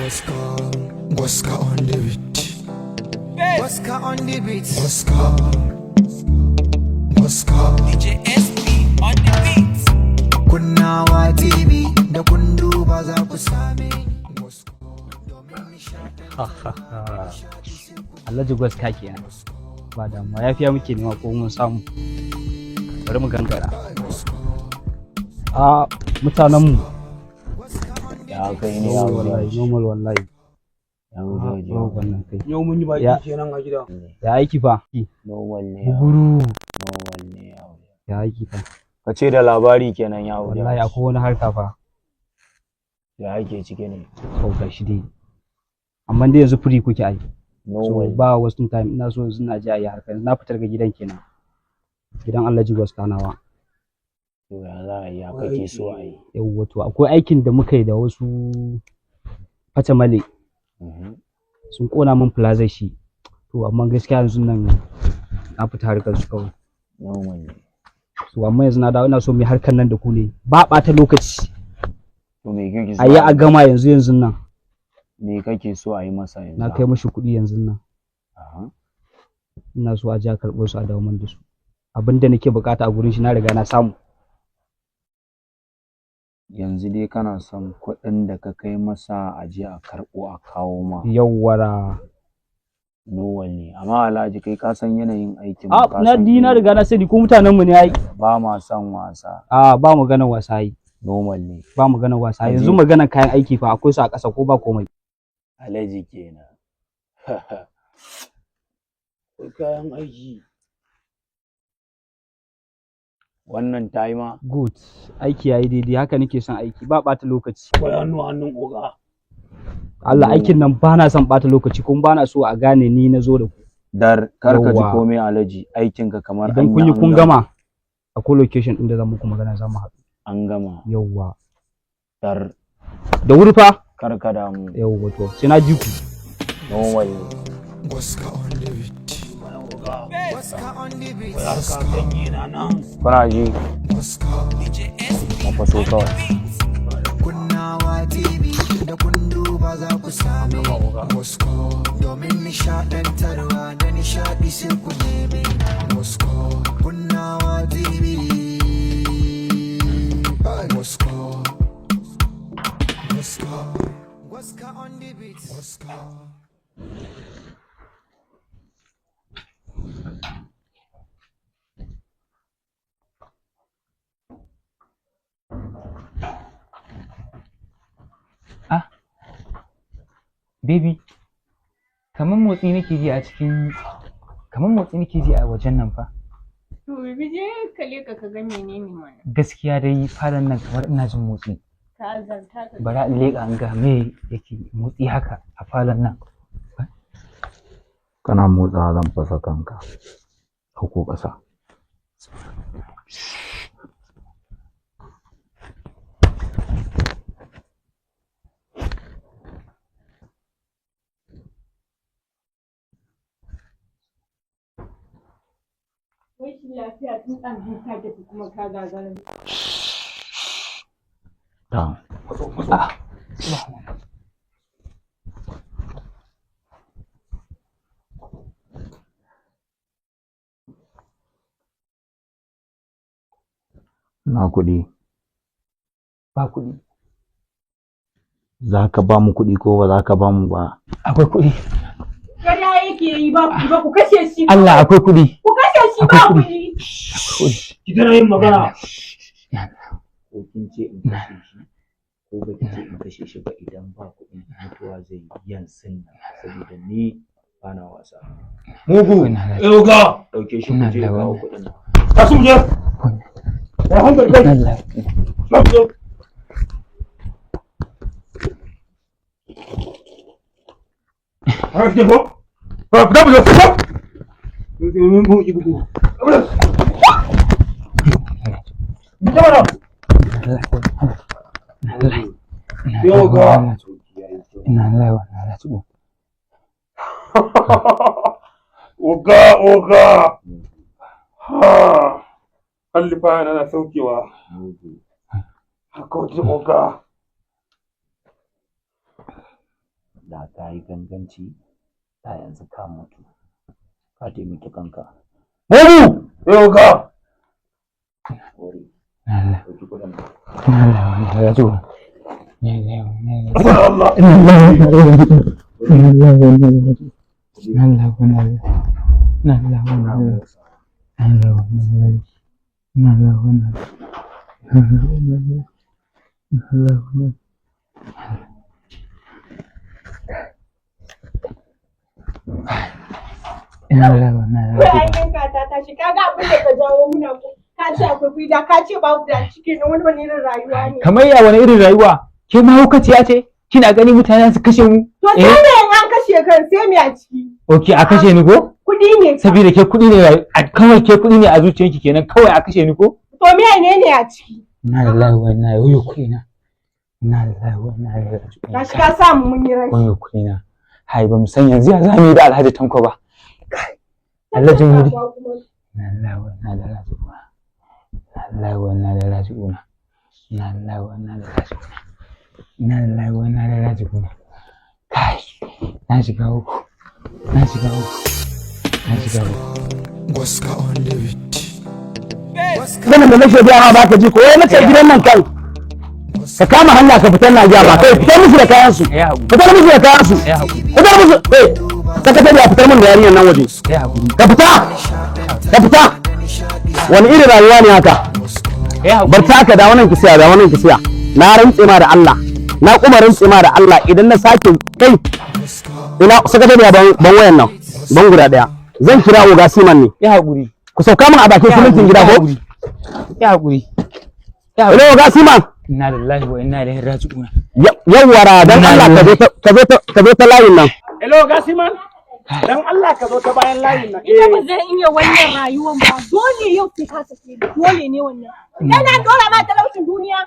Waska on the beat. Waska on the beat. Waska DJ SP on the beat. Kunnawa TV da kun duba za ku same Alhaji Gwaska kenan. Ba damuwa yafiya muke nema ko mun samu. Bari mu gangara. Mutanenmu ya kai ne ya wallahi normal wallahi. Yau mun yi baki kenan a gida. Ya aiki fa? Normal ne. Guru. Normal ne ya. Ya aiki fa? Ka ce da labari kenan ya wuce. Wallahi akwai wani harka fa. Ya ake cike ne. Ko gashi dai. Amma dai yanzu free kuke ai. Normal. So ba wasting time ina so yanzu na je ayi harka. Na fitar ga gidan kenan. Gidan Alhaji Gwaska nawa. To ya za a yi ya kake so a yi. Yawwa to akwai aikin da muka yi da wasu Fatamale. Sun kona min plaza shi. To amma gaskiya yanzu nan na fita harkar su kawai. Normal ne. So amma yanzu na dawo ina so mu yi harkar nan da ku ne. Ba ɓata lokaci. To me kake so? Ayi a gama yanzu nan. Me kake so a yi masa yanzu? Na kai mishi kuɗi yanzu nan. Aha. Ina so a je a karɓo su a dawo min da su. Abinda nake bukata a gurin shi na riga na samu. Yanzu dai kana son kuɗin da ka kai masa a je a karɓo a kawo ma. Yawwara. Normal ne. Amma Alhaji kai ka san yanayin aikin A na riga na sani ko mutanen mu ne ai. Ba ma son wasa. Ba maganar wasa yi. Normal ne. Ba maganar wasa. Yanzu maganar kayan aiki fa akwai su a ƙasa ko ba komai. Alhaji kenan. Kayan aiki. Wannan ma. Good. Aiki yayi daidai haka nake son aiki ba ɓata lokaci. Akwai hannun oga. Allah aikin nan ba na son ɓata lokaci kuma ba na so a gane ni na zo da ku. Dar kar ka ji komai Alhaji aikin ka kamar idan kun yi kun gama akwai location ɗin da zan muku magana za mu haɗu. An gama. Yawwa. Dar da wuri fa. Kar ka damu. Yawwa to sai na ji ku. Normal. Waska on the beat. Waska on the beat. Kana ji? DJ SP. Mafaso kawai. Kunnawa TV da kun duba za ku same Waska domin nishaɗantarwa da nishaɗi sai ku neme Waska. Kunnawa TV. Waska. Waska. Waska on the beat. Waska. Baby, kamar motsi nake ji a wajen nan fa. To baby je ka leka ka ga menene mana. Gaskiya dai fadan nan kamar ina jin motsi. Ka azanta ka. Bara in leka an ga me yake motsi haka a falon nan. Kana motsa zan fasa kanka. Hauko ƙasa. Wai shi lafiya tun ɗan haka da kuma ka gagara. Down. Na kuɗi. Ba kuɗi. Za ka ba mu kuɗi ko ba za ka ba mu ba? Akwai kuɗi. Kada yake yi ba kuɗi ba ku kashe shi. Allah akwai kuɗi. Ku kashe shi ba kuɗi. Ki tana yin magana. Ko kin ce in kashe shi ko ba ki ce in kashe shi ba idan ba kuɗi mutuwa zai yi yansun saboda ni ba na wasa. Mugu. Yoga. Dauke shi ku je kawo kuɗin nan. Tasu mu je. Ya hankali kai. Tasu. Harus dia Berapa boleh stop? Ibu ibu. Boleh. Bicara. Yoga. Oga. Ha. Hallifa yana saukewa. Haka wajen oga. da ka yi ganganci da yanzu ka mutu ka taimaki kanka. Mugu! Yau ka! Wari. Allah. Ɗauki kuɗin nan. Allah ya zo. Bayan ka ta tashi ka ga abin da ka jawo muna ko ka ce akwai fida ka ce babu da ciki na wani irin rayuwa ne. Kamar ya wani irin rayuwa? Ke mahaukaciya ce? Kina gani mutane su kashe mu? To sai me in an kashe kan sai me a ciki? Okay, a kashe ni ko? Kudi ne. Saboda ke kudi ne kawai ke kudi ne a zuciyarki kenan kawai a kashe ni ko? To me ne a ciki? Inna lillahi wa inna ilaihi kudi na. Inna lillahi wa inna ilaihi raji'un. Ka shiga samu mun yi rai. Wayo kudi na. Hai ba mu san yanzu ya zamu yi da Alhaji Tanko ba. Allah jin muri. Inna lillahi wa inna ilaihi raji'un. Inna lillahi wa inna ilaihi raji'un. Inna lillahi wa inna ilaihi raji'un. Inna lillahi wa inna ilaihi raji'un. Kai, na shiga uku. Na shiga uku. Na shiga uku. Gwaska on the beat. Ganin da nake biya ma ba ka ji ko wai mace gidan nan kai ka kama hanya ka fitar na ba kai fitar musu da kayan su fitar musu da kayan su fitar musu sakatare ya fitar mun da yarinyar nan waje ka fita wani irin rayuwa ne haka bar ta haka da wannan kisiya na rantse ma da Allah na kuma rantse ma da Allah idan na sake kai ina sakatare ya ban wayan nan ban guda daya zan kira oga Siman ne Ya haƙuri. ku sauka min a bakin simintin gida ko Ya haƙuri. ina oga Siman Inna lillahi wa inna ilaihi raji'un. yawwara dan Allah ka zo ta layin nan Hello Gasiman, dan Allah ka zo ta bayan layin nan. Ina ba zan iya wannan rayuwar ba. Dole yau sai ka sake ni. Dole ne wannan. Yana dole ma talaucin duniya.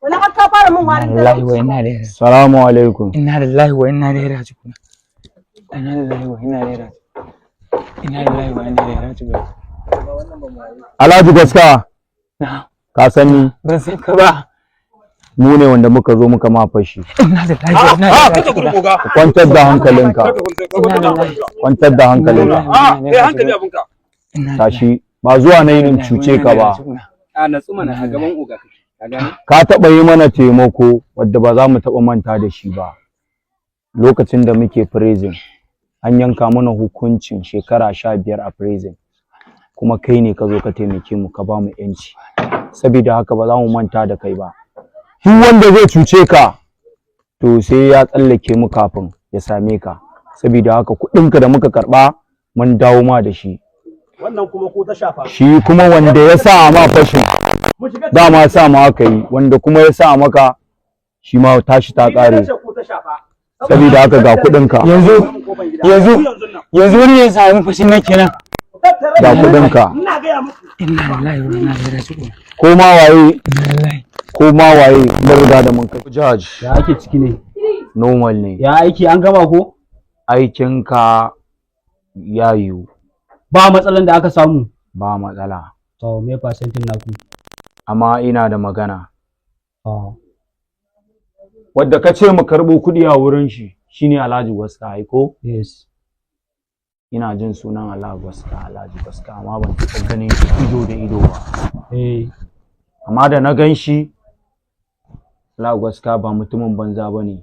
Wala har ka fara min warin Inna lillahi wa talauci. inna ilaihi. assalamu alaikum Inna lillahi wa inna ilaihi raji'un. Inna lillahi wa inna ilaihi raji'un. Inna lillahi wa inna ilaihi raji'un. Alhaji gaskiya Na, ka sani ban san ka ba. mu ne wanda muka zo muka ma fashi Inna lillahi wa inna ilaihi raji'un. kwantar da hankalinka kwantar da hankalinka Hankali abunka. tashi ba zuwa na yin cuce ka ba A natsu mana a gaban oga kake. Ka gane? ka taɓa yi mana taimako wadda ba za mu taɓa manta da shi ba lokacin da muke prison an yanka mana hukuncin shekara 15 a prison kuma kai ne ka zo ka taimake mu ka ba mu yanci saboda haka ba za mu manta da kai ba duk wanda zai cuce ka to sai ya tsallake mu kafin ya same ka saboda haka kuɗinka da muka karɓa mun dawo ma da shi Wannan kuma ko ta shafa. shi kuma wanda ya sa ma fashin Mu shiga dama sa ma aka yi wanda kuma ya sa maka shi ma tashi ta ƙare ko ta shafa. saboda haka ga kuɗinka Yanzu wani ya sami fashin nan kenan. ga kuɗinka Ina ga muku. Inna lillahi wa inna ilaihi raji'un. ko ma waye Inna lillahi. ko ma waye mun riga da mun kai judge Ya ake ciki ne? normal ne Ya aiki an gama ko? aikinka ya yiwu Ba matsalan da aka samu. ba matsala To me percentage naku? amma ina da magana Oh. wadda ka ce mu karɓo kuɗi a wurin shi shine Alhaji Waska ai ko Yes. ina jin sunan Alhaji Waska amma ban taɓa ganin shi ido da ido ba Eh. amma da na gan shi Alhaji Waska ba mutumin banza ba ne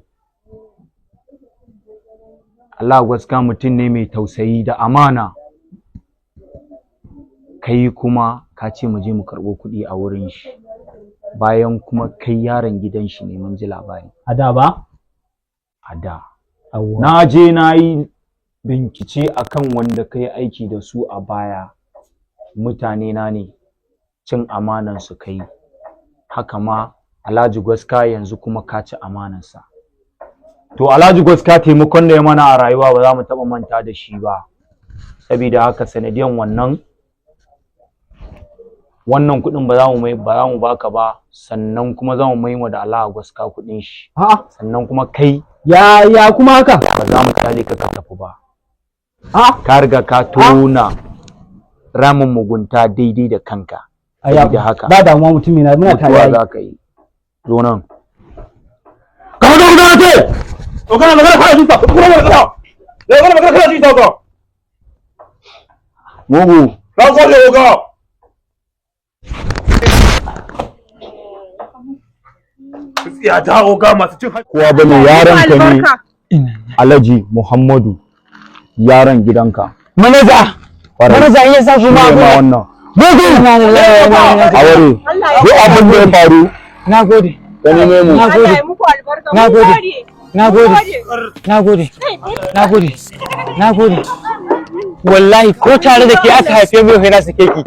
Alhaji Waska mutum ne mai tausayi da amana kai kuma ka ce mu je mu karɓo kuɗi a wurin shi bayan kuma kai yaron gidan shi ne mun ji labari A da ba? a da Awwa. na je na yi bincike akan wanda ka yi aiki da su a baya mutane na ne cin amanan su kai haka ma Alhaji Gwaska yanzu kuma ka ci amanansa to Alhaji Gwaska taimakon da ya mana a rayuwa ba za mu taɓa manta da shi ba saboda haka sanadiyan wannan kuɗin ba za mu baka ba sannan kuma za mu maima da Alhaji Gwaska kuɗin shi A'a. sannan kuma kai Ya kuma haka? ba za mu kale ka tafi ba A'a. ka riga ka tona ramin mugunta daidai da kanka saboda haka Ba damuwa mutumi na muna tare. mutuwa za ka yi zo nan ka zo ce Ogana magana kana jinta, kuma magana. Ogana magana kana jinta oga. Mugu. Na gode oga. Ya ta oga masu cin Kowa bane yaron ka ne. Alhaji Muhammadu yaron gidanka. Manaja iya sa shi ma wannan. Mugu. Aware. Ko abin da ya faru. Na gode. Ka neme mu. Allah ya muku albarka. Na gode. Na gode. Na gode. Na gode. Na gode. Wallahi ko tare da ke aka haife mu yau na sake ki.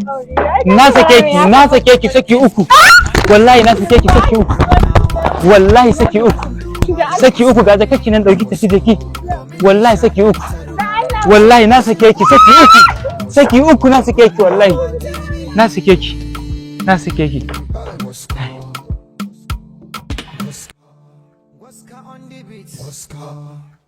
Na sake ki saki uku. Wallahi na sake ki saki uku. Wallahi saki uku. Saki uku ga zakaki nan dauki tafi da ki. Wallahi saki uku. Wallahi na sake ki saki uku. Saki uku na sake ki wallahi. Na sake ki. Na sake ki. Oscar on the beat. Oscar.